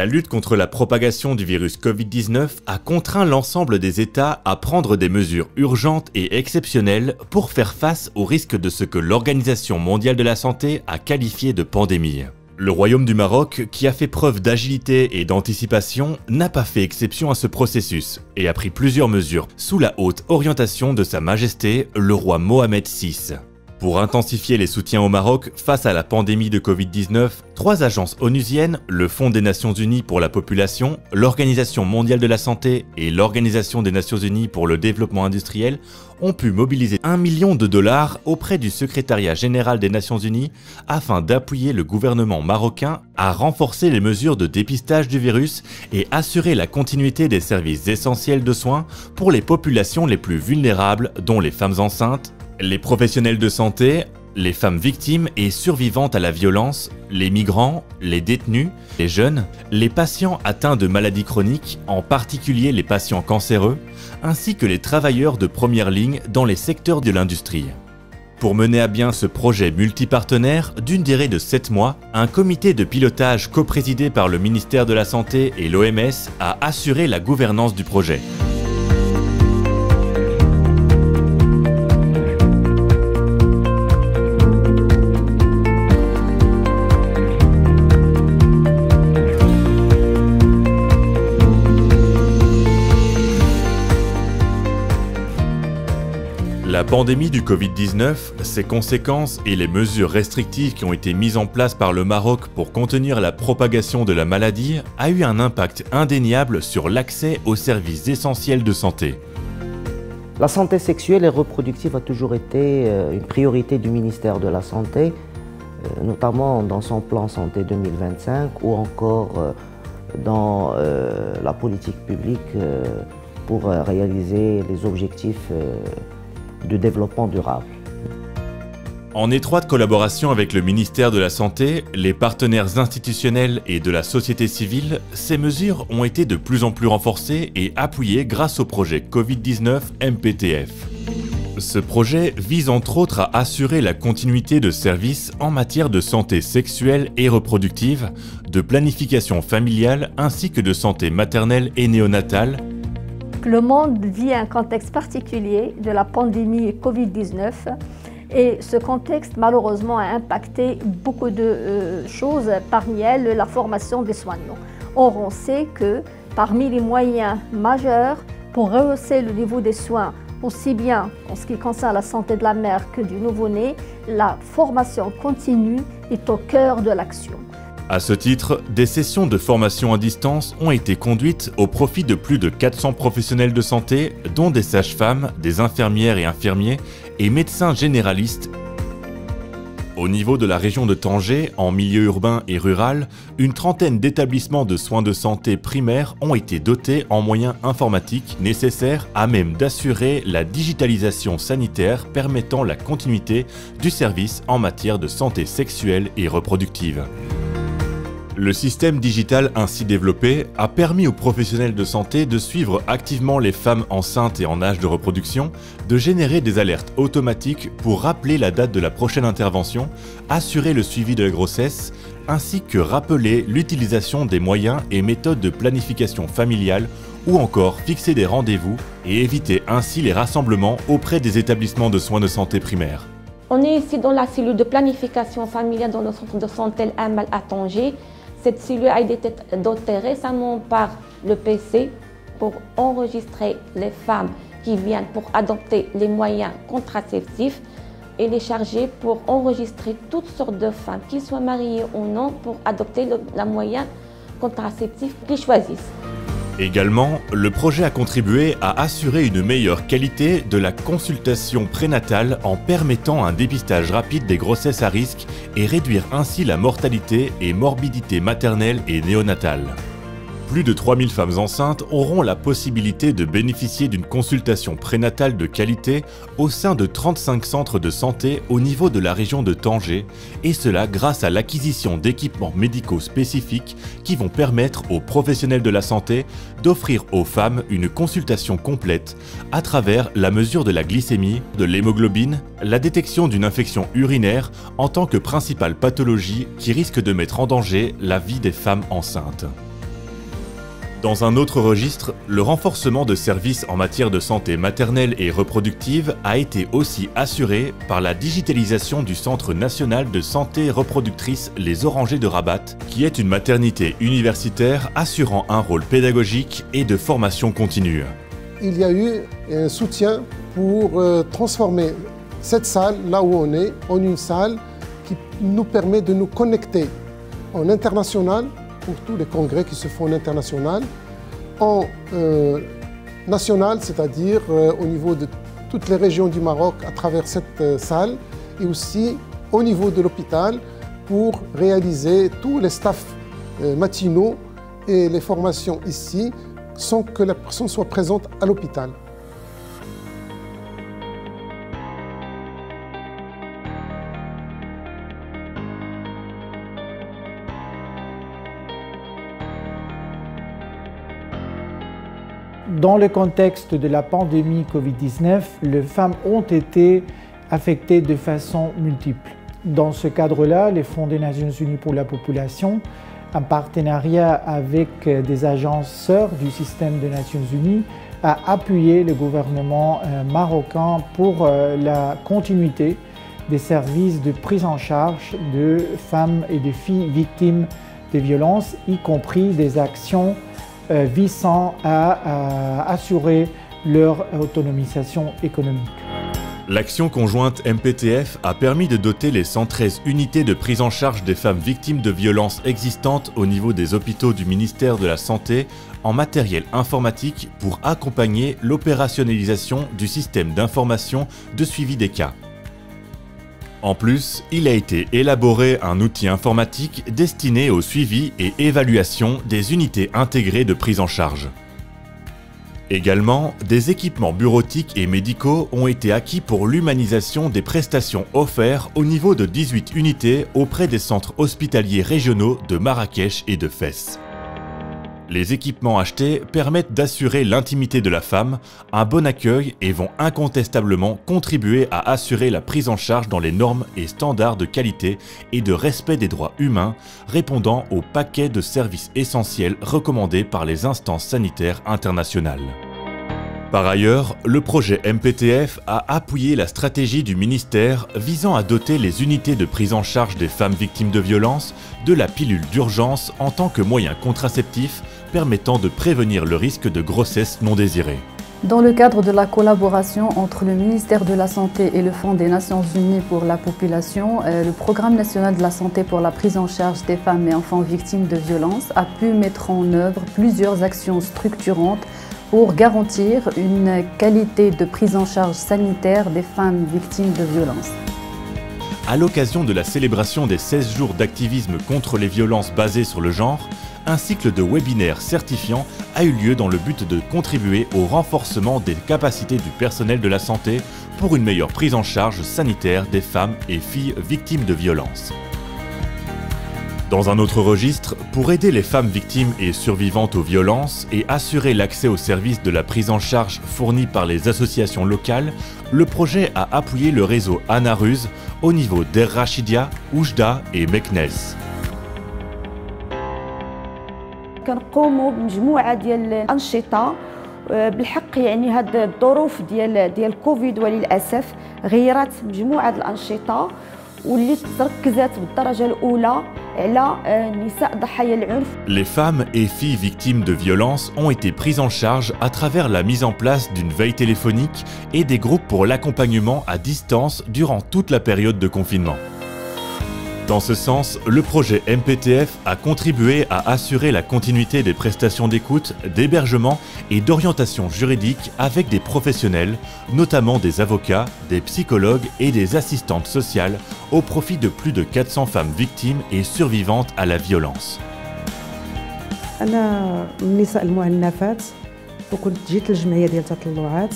lutte contre la propagation du virus Covid-19 a contraint l'ensemble des États à prendre des mesures urgentes et exceptionnelles pour faire face au risque de ce que l'Organisation mondiale de la santé a qualifié de pandémie. Le Royaume du Maroc, qui a fait preuve d'agilité et d'anticipation, n'a pas fait exception à ce processus et a pris plusieurs mesures sous la haute orientation de Sa Majesté, le roi Mohamed VI. Pour intensifier les soutiens au Maroc face à la pandémie de Covid-19, 3 agences onusiennes, le Fonds des Nations Unies pour la population, l'Organisation mondiale de la santé et l'Organisation des Nations Unies pour le développement industriel, ont pu mobiliser $1 million auprès du secrétariat général des Nations Unies afin d'appuyer le gouvernement marocain à renforcer les mesures de dépistage du virus et assurer la continuité des services essentiels de soins pour les populations les plus vulnérables, dont les femmes enceintes, les professionnels de santé, les femmes victimes et survivantes à la violence, les migrants, les détenus, les jeunes, les patients atteints de maladies chroniques, en particulier les patients cancéreux, ainsi que les travailleurs de première ligne dans les secteurs de l'industrie. Pour mener à bien ce projet multipartenaire d'une durée de 7 mois, un comité de pilotage coprésidé par le ministère de la Santé et l'OMS a assuré la gouvernance du projet. La pandémie du Covid-19, ses conséquences et les mesures restrictives qui ont été mises en place par le Maroc pour contenir la propagation de la maladie a eu un impact indéniable sur l'accès aux services essentiels de santé. La santé sexuelle et reproductive a toujours été une priorité du ministère de la Santé, notamment dans son plan Santé 2025 ou encore dans la politique publique pour réaliser les objectifs de développement durable. En étroite collaboration avec le ministère de la Santé, les partenaires institutionnels et de la société civile, ces mesures ont été de plus en plus renforcées et appuyées grâce au projet Covid-19 MPTF. Ce projet vise entre autres à assurer la continuité de services en matière de santé sexuelle et reproductive, de planification familiale ainsi que de santé maternelle et néonatale. Le monde vit un contexte particulier de la pandémie Covid-19 et ce contexte malheureusement a impacté beaucoup de choses, parmi elles la formation des soignants. Or on sait que parmi les moyens majeurs pour rehausser le niveau des soins, aussi bien en ce qui concerne la santé de la mère que du nouveau-né, la formation continue est au cœur de l'action. À ce titre, des sessions de formation à distance ont été conduites au profit de plus de 400 professionnels de santé, dont des sages-femmes, des infirmières et infirmiers et médecins généralistes. Au niveau de la région de Tanger, en milieu urbain et rural, une trentaine d'établissements de soins de santé primaires ont été dotés en moyens informatiques nécessaires à même d'assurer la digitalisation sanitaire permettant la continuité du service en matière de santé sexuelle et reproductive. Le système digital ainsi développé a permis aux professionnels de santé de suivre activement les femmes enceintes et en âge de reproduction, de générer des alertes automatiques pour rappeler la date de la prochaine intervention, assurer le suivi de la grossesse, ainsi que rappeler l'utilisation des moyens et méthodes de planification familiale ou encore fixer des rendez-vous et éviter ainsi les rassemblements auprès des établissements de soins de santé primaires. On est ici dans la cellule de planification familiale dans le centre de santé El Amal à Tanger. Cette cellule a été dotée récemment par le PC pour enregistrer les femmes qui viennent pour adopter les moyens contraceptifs et les charger pour enregistrer toutes sortes de femmes, qu'ils soient mariées ou non, pour adopter le moyen contraceptif qu'ils choisissent. Également, le projet a contribué à assurer une meilleure qualité de la consultation prénatale en permettant un dépistage rapide des grossesses à risque et réduire ainsi la mortalité et morbidité maternelle et néonatale. Plus de 3000 femmes enceintes auront la possibilité de bénéficier d'une consultation prénatale de qualité au sein de 35 centres de santé au niveau de la région de Tanger, et cela grâce à l'acquisition d'équipements médicaux spécifiques qui vont permettre aux professionnels de la santé d'offrir aux femmes une consultation complète à travers la mesure de la glycémie, de l'hémoglobine, la détection d'une infection urinaire en tant que principale pathologie qui risque de mettre en danger la vie des femmes enceintes. Dans un autre registre, le renforcement de services en matière de santé maternelle et reproductive a été aussi assuré par la digitalisation du Centre national de santé reproductrice Les Orangers de Rabat, qui est une maternité universitaire assurant un rôle pédagogique et de formation continue. Il y a eu un soutien pour transformer cette salle, là où on est, en une salle qui nous permet de nous connecter en international, pour tous les congrès qui se font en international, en national, c'est-à-dire au niveau de toutes les régions du Maroc à travers cette salle, et aussi au niveau de l'hôpital pour réaliser tous les staffs matinaux et les formations ici sans que la personne soit présente à l'hôpital. Dans le contexte de la pandémie Covid-19, les femmes ont été affectées de façon multiple. Dans ce cadre-là, les Fonds des Nations Unies pour la population, en partenariat avec des agences sœurs du système des Nations Unies, a appuyé le gouvernement marocain pour la continuité des services de prise en charge de femmes et de filles victimes de violences, y compris des actions visant à assurer leur autonomisation économique. L'action conjointe MPTF a permis de doter les 113 unités de prise en charge des femmes victimes de violences existantes au niveau des hôpitaux du ministère de la Santé en matériel informatique pour accompagner l'opérationnalisation du système d'information de suivi des cas. En plus, il a été élaboré un outil informatique destiné au suivi et évaluation des unités intégrées de prise en charge. Également, des équipements bureautiques et médicaux ont été acquis pour l'humanisation des prestations offertes au niveau de 18 unités auprès des centres hospitaliers régionaux de Marrakech et de Fès. Les équipements achetés permettent d'assurer l'intimité de la femme, un bon accueil et vont incontestablement contribuer à assurer la prise en charge dans les normes et standards de qualité et de respect des droits humains, répondant au paquet de services essentiels recommandés par les instances sanitaires internationales. Par ailleurs, le projet MPTF a appuyé la stratégie du ministère visant à doter les unités de prise en charge des femmes victimes de violences de la pilule d'urgence en tant que moyen contraceptif permettant de prévenir le risque de grossesse non désirée. Dans le cadre de la collaboration entre le ministère de la Santé et le Fonds des Nations Unies pour la population, le Programme national de la santé pour la prise en charge des femmes et enfants victimes de violences a pu mettre en œuvre plusieurs actions structurantes pour garantir une qualité de prise en charge sanitaire des femmes victimes de violences. À l'occasion de la célébration des 16 jours d'activisme contre les violences basées sur le genre, un cycle de webinaires certifiants a eu lieu dans le but de contribuer au renforcement des capacités du personnel de la santé pour une meilleure prise en charge sanitaire des femmes et filles victimes de violences. Dans un autre registre, pour aider les femmes victimes et survivantes aux violences et assurer l'accès aux services de la prise en charge fournis par les associations locales, le projet a appuyé le réseau Anaruz au niveau d'Er Rachidia, Oujda et Meknès. كنقوموا بمجموعه ديال الانشطه بالحق يعني هاد الظروف ديال كوفيد وللاسف غيرت مجموعه الانشطه واللي تركزت بالدرجه الاولى على نساء ضحايا العنف. Les femmes et filles victimes de violences ont été prises en charge à travers la mise en place d'une veille téléphonique et des groupes pour l'accompagnement à distance durant toute la période de confinement. Dans ce sens, le projet MPTF a contribué à assurer la continuité des prestations d'écoute, d'hébergement et d'orientation juridique avec des professionnels, notamment des avocats, des psychologues et des assistantes sociales, au profit de plus de 400 femmes victimes et survivantes à la violence. أنا من النساء المعنفات وكنت جيت للجمعية ديال التطلعات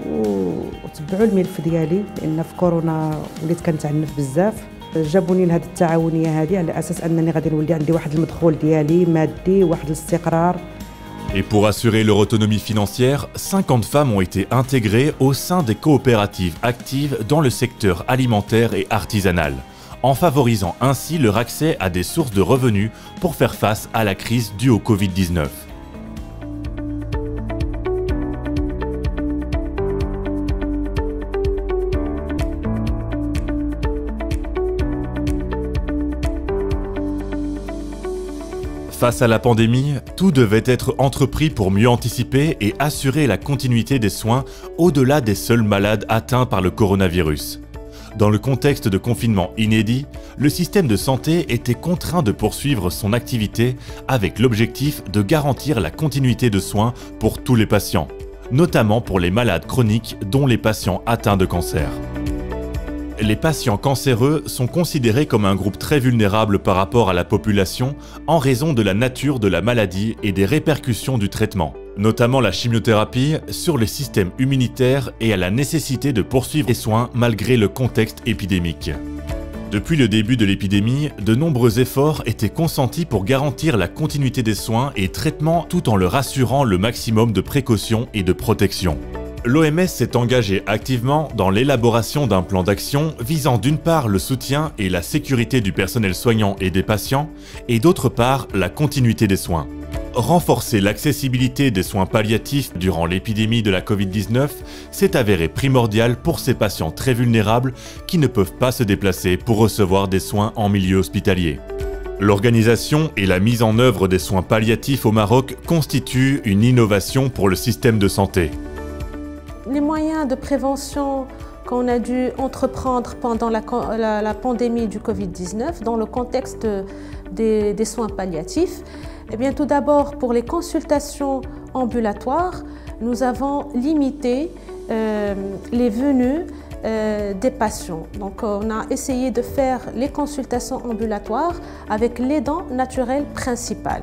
وتبعوا الملف ديالي لأن في كورونا وليت كنتعنف بزاف. جابوني لهذه التعاونيه هذه على اساس انني غادي نولي عندي واحد المدخول ديالي مادي واحد الاستقرار. Et pour assurer leur autonomie financière, 50 femmes ont été intégrées au sein des coopératives actives dans le secteur alimentaire et artisanal, en favorisant ainsi leur accès à des sources de revenus pour faire face à la crise due au Covid-19. Face à la pandémie, tout devait être entrepris pour mieux anticiper et assurer la continuité des soins au-delà des seuls malades atteints par le coronavirus. Dans le contexte de confinement inédit, le système de santé était contraint de poursuivre son activité avec l'objectif de garantir la continuité de soins pour tous les patients, notamment pour les malades chroniques dont les patients atteints de cancer. Les patients cancéreux sont considérés comme un groupe très vulnérable par rapport à la population en raison de la nature de la maladie et des répercussions du traitement, notamment la chimiothérapie, sur les systèmes immunitaires et à la nécessité de poursuivre les soins malgré le contexte épidémique. Depuis le début de l'épidémie, de nombreux efforts étaient consentis pour garantir la continuité des soins et traitements tout en leur assurant le maximum de précautions et de protection. L'OMS s'est engagée activement dans l'élaboration d'un plan d'action visant d'une part le soutien et la sécurité du personnel soignant et des patients, et d'autre part la continuité des soins. Renforcer l'accessibilité des soins palliatifs durant l'épidémie de la Covid-19 s'est avéré primordial pour ces patients très vulnérables qui ne peuvent pas se déplacer pour recevoir des soins en milieu hospitalier. L'organisation et la mise en œuvre des soins palliatifs au Maroc constituent une innovation pour le système de santé. Les moyens de prévention qu'on a dû entreprendre pendant la pandémie du Covid-19 dans le contexte des soins palliatifs, eh bien, tout d'abord, pour les consultations ambulatoires, nous avons limité les venues des patients. Donc, on a essayé de faire les consultations ambulatoires avec l'aidant naturel principal.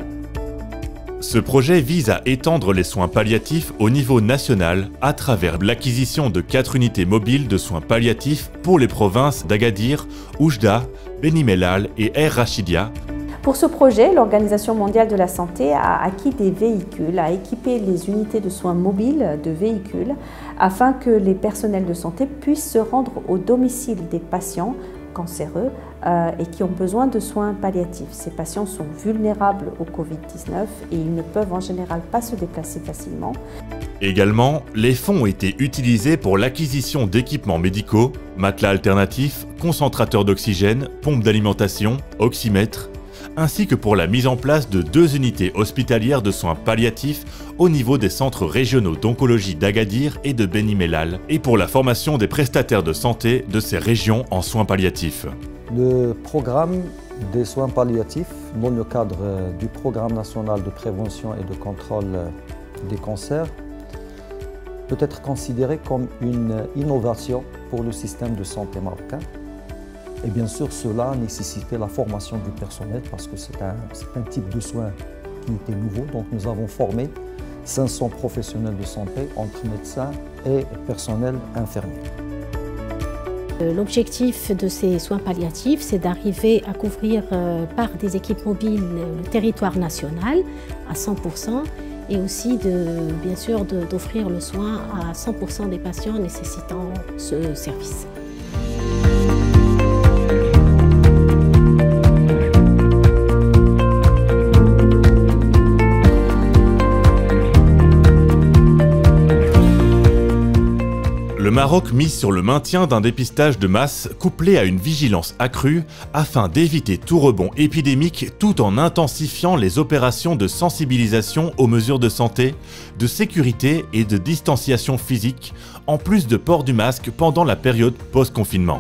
Ce projet vise à étendre les soins palliatifs au niveau national à travers l'acquisition de 4 unités mobiles de soins palliatifs pour les provinces d'Agadir, Oujda, Beni Mellal et Er Rachidia. Pour ce projet, l'Organisation mondiale de la santé a acquis des véhicules, a équipé les unités de soins mobiles de véhicules afin que les personnels de santé puissent se rendre au domicile des patients cancéreux et qui ont besoin de soins palliatifs. Ces patients sont vulnérables au Covid-19 et ils ne peuvent en général pas se déplacer facilement. Également, les fonds ont été utilisés pour l'acquisition d'équipements médicaux, matelas alternatifs, concentrateurs d'oxygène, pompes d'alimentation, oxymètres, ainsi que pour la mise en place de 2 unités hospitalières de soins palliatifs au niveau des centres régionaux d'oncologie d'Agadir et de Beni Mellal, et pour la formation des prestataires de santé de ces régions en soins palliatifs. Le programme des soins palliatifs, dans le cadre du Programme national de prévention et de contrôle des cancers, peut être considéré comme une innovation pour le système de santé marocain. Et bien sûr, cela nécessitait la formation du personnel parce que c'est un type de soins qui était nouveau. Donc nous avons formé 500 professionnels de santé entre médecins et personnel infirmier. L'objectif de ces soins palliatifs, c'est d'arriver à couvrir par des équipes mobiles le territoire national à 100% et aussi bien sûr d'offrir le soin à 100% des patients nécessitant ce service. Le Maroc mise sur le maintien d'un dépistage de masse couplé à une vigilance accrue afin d'éviter tout rebond épidémique tout en intensifiant les opérations de sensibilisation aux mesures de santé, de sécurité et de distanciation physique, en plus de port du masque pendant la période post-confinement.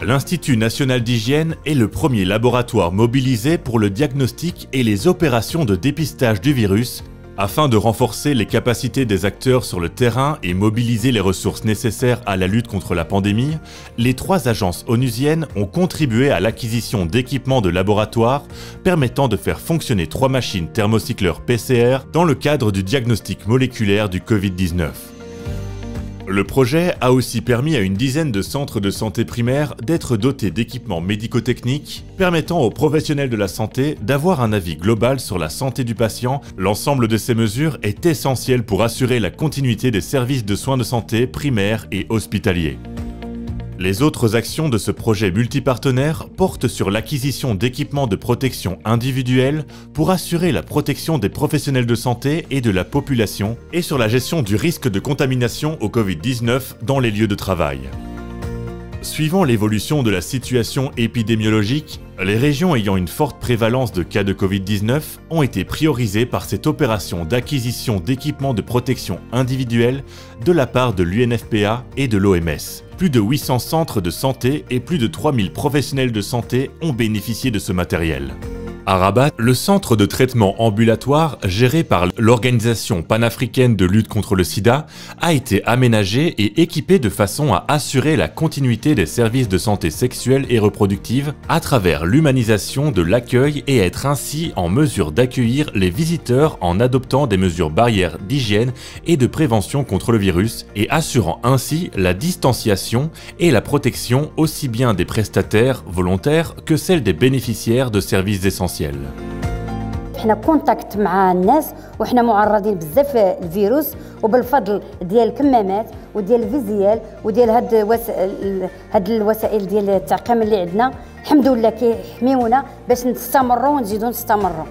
L'Institut national d'hygiène est le premier laboratoire mobilisé pour le diagnostic et les opérations de dépistage du virus, afin de renforcer les capacités des acteurs sur le terrain et mobiliser les ressources nécessaires à la lutte contre la pandémie. Les 3 agences onusiennes ont contribué à l'acquisition d'équipements de laboratoire permettant de faire fonctionner 3 machines thermocycleurs PCR dans le cadre du diagnostic moléculaire du Covid-19. Le projet a aussi permis à une dizaine de centres de santé primaires d'être dotés d'équipements médico-techniques permettant aux professionnels de la santé d'avoir un avis global sur la santé du patient. L'ensemble de ces mesures est essentiel pour assurer la continuité des services de soins de santé primaires et hospitaliers. Les autres actions de ce projet multipartenaire portent sur l'acquisition d'équipements de protection individuelle pour assurer la protection des professionnels de santé et de la population et sur la gestion du risque de contamination au Covid-19 dans les lieux de travail. Suivant l'évolution de la situation épidémiologique, les régions ayant une forte prévalence de cas de Covid-19 ont été priorisées par cette opération d'acquisition d'équipements de protection individuelle de la part de l'UNFPA et de l'OMS. Plus de 800 centres de santé et plus de 3000 professionnels de santé ont bénéficié de ce matériel. À Rabat, le centre de traitement ambulatoire géré par l'Organisation panafricaine de lutte contre le sida a été aménagé et équipé de façon à assurer la continuité des services de santé sexuelle et reproductive à travers l'humanisation de l'accueil et être ainsi en mesure d'accueillir les visiteurs en adoptant des mesures barrières d'hygiène et de prévention contre le virus et assurant ainsi la distanciation et la protection aussi bien des prestataires volontaires que celle des bénéficiaires de services essentiels. حنا كونتاكت مع الناس وحنا معرضين بزاف للفيروس وبالفضل ديال الكمامات وديال الفيزيال وديال هاد الوسائل ديال التعقيم اللي عندنا الحمد لله كيحميونا باش نستمروا ونزيدوا نستمروا.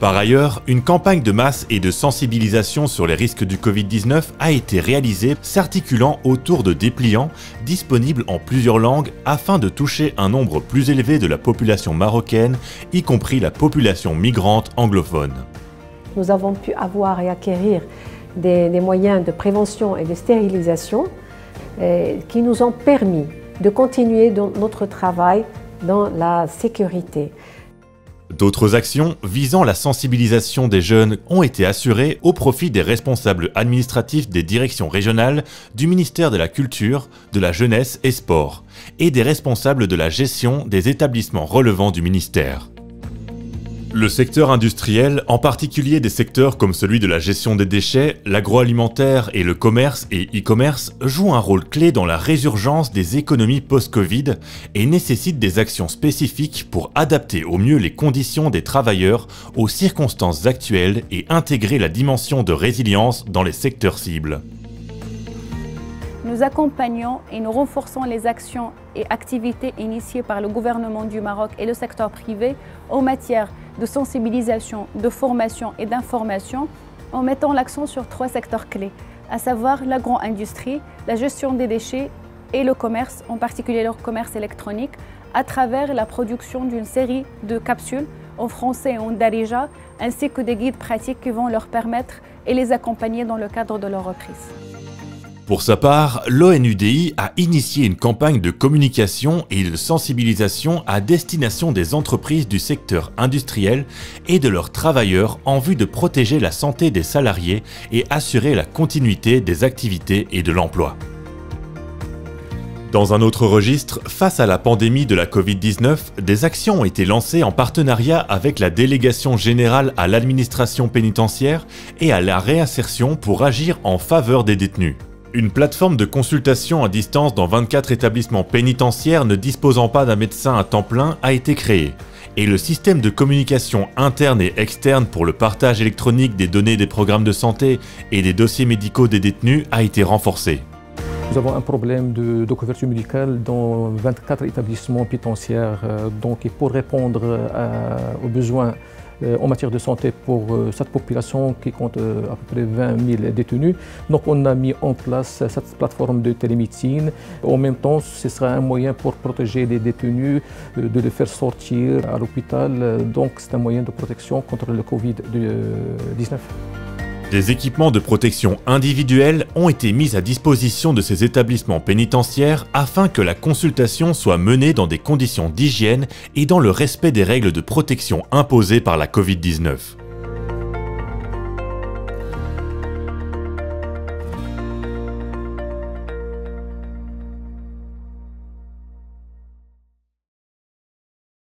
Par ailleurs, une campagne de masse et de sensibilisation sur les risques du Covid-19 a été réalisée s'articulant autour de dépliants disponibles en plusieurs langues afin de toucher un nombre plus élevé de la population marocaine, y compris la population migrante anglophone. Nous avons pu avoir et acquérir des moyens de prévention et de stérilisation qui nous ont permis de continuer notre travail dans la sécurité. D'autres actions visant la sensibilisation des jeunes ont été assurées au profit des responsables administratifs des directions régionales du ministère de la Culture, de la Jeunesse et Sport et des responsables de la gestion des établissements relevant du ministère. Le secteur industriel, en particulier des secteurs comme celui de la gestion des déchets, l'agroalimentaire et le commerce et e-commerce, joue un rôle clé dans la résurgence des économies post-Covid et nécessite des actions spécifiques pour adapter au mieux les conditions des travailleurs aux circonstances actuelles et intégrer la dimension de résilience dans les secteurs cibles. Nous accompagnons et nous renforçons les actions et activités initiées par le gouvernement du Maroc et le secteur privé en matière de sensibilisation, de formation et d'information en mettant l'accent sur 3 secteurs clés, à savoir l'agro-industrie, la gestion des déchets et le commerce, en particulier le commerce électronique, à travers la production d'une série de capsules en français et en darija, ainsi que des guides pratiques qui vont leur permettre et les accompagner dans le cadre de leur reprise. Pour sa part, l'ONUDI a initié une campagne de communication et de sensibilisation à destination des entreprises du secteur industriel et de leurs travailleurs en vue de protéger la santé des salariés et assurer la continuité des activités et de l'emploi. Dans un autre registre, face à la pandémie de la Covid-19, des actions ont été lancées en partenariat avec la Délégation générale à l'administration pénitentiaire et à la réinsertion pour agir en faveur des détenus. Une plateforme de consultation à distance dans 24 établissements pénitentiaires ne disposant pas d'un médecin à temps plein a été créé, et le système de communication interne et externe pour le partage électronique des données des programmes de santé et des dossiers médicaux des détenus a été renforcé. Nous avons un problème de couverture médicale dans 24 établissements pénitentiaires, donc pour répondre aux besoins en matière de santé pour cette population qui compte à peu près 20 000 détenus. Donc on a mis en place cette plateforme de télémédecine. En même temps, ce sera un moyen pour protéger les détenus, de les faire sortir à l'hôpital. Donc c'est un moyen de protection contre le Covid-19. Des équipements de protection individuels ont été mis à disposition de ces établissements pénitentiaires afin que la consultation soit menée dans des conditions d'hygiène et dans le respect des règles de protection imposées par la Covid-19.